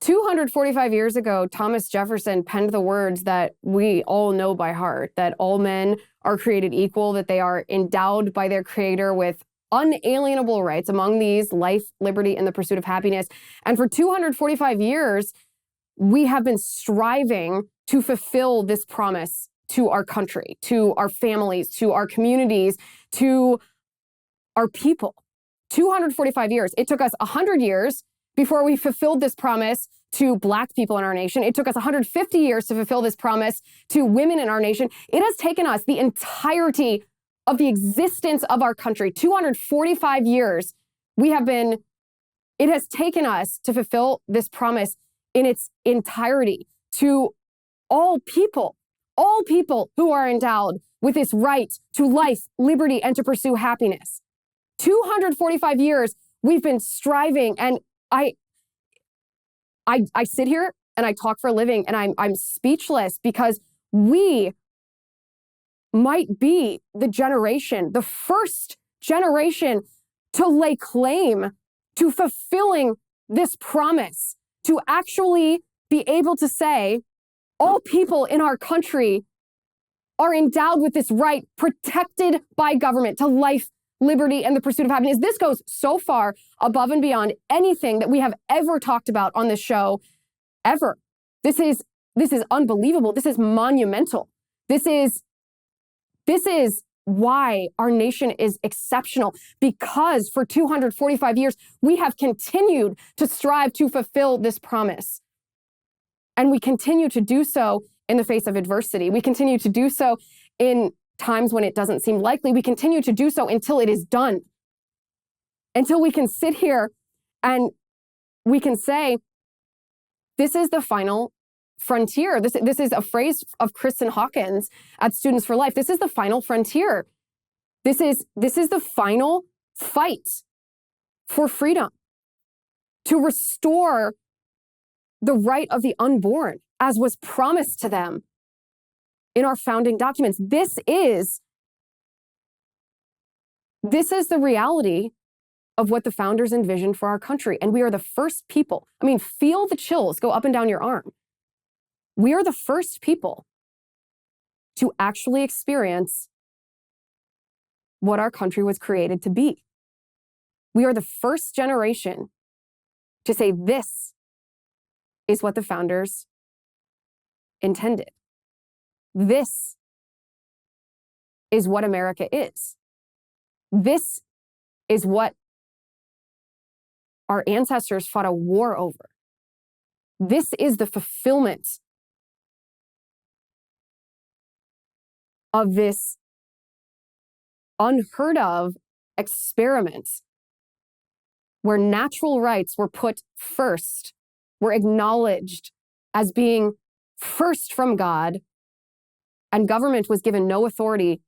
245 years ago, Thomas Jefferson penned the words that we all know by heart, that all men are created equal, that they are endowed by their creator with unalienable rights, among these life, liberty, and the pursuit of happiness. And for 245 years, we have been striving to fulfill this promise to our country, to our families, to our communities, to our people. 245 years. It took us 100 years before we fulfilled this promise to Black people in our nation. It took us 150 years to fulfill this promise to women in our nation. It has taken us the entirety of the existence of our country, 245 years. It has taken us to fulfill this promise in its entirety to all people who are endowed with this right to life, liberty, and to pursue happiness. 245 years we've been striving, and I sit here and I talk for a living, and I'm speechless because we might be the first generation to lay claim to fulfilling this promise, to actually be able to say all people in our country are endowed with this right protected by government to life, liberty, and the pursuit of happiness. This goes so far above and beyond anything that we have ever talked about on this show, ever. This is unbelievable. This is monumental. This is why our nation is exceptional, because for 245 years, we have continued to strive to fulfill this promise. And we continue to do so in the face of adversity. We continue to do so in times when it doesn't seem likely. We continue to do so until it is done. Until we can sit here and we can say, this is the final frontier. This is a phrase of Kristen Hawkins at Students for Life. This is the final frontier. This is the final fight for freedom, to restore the right of the unborn as was promised to them in our founding documents. This is the reality of what the founders envisioned for our country. And we are the first people. I mean, feel the chills go up and down your arm. We are the first people to actually experience what our country was created to be. We are the first generation to say this is what the founders intended. This is what America is. This is what our ancestors fought a war over. This is the fulfillment of this unheard of experiment where natural rights were put first, were acknowledged as being first from God, and government was given no authority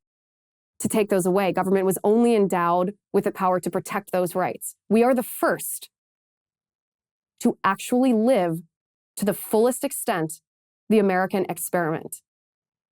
to take those away. Government was only endowed with the power to protect those rights. We are the first to actually live to the fullest extent the American experiment.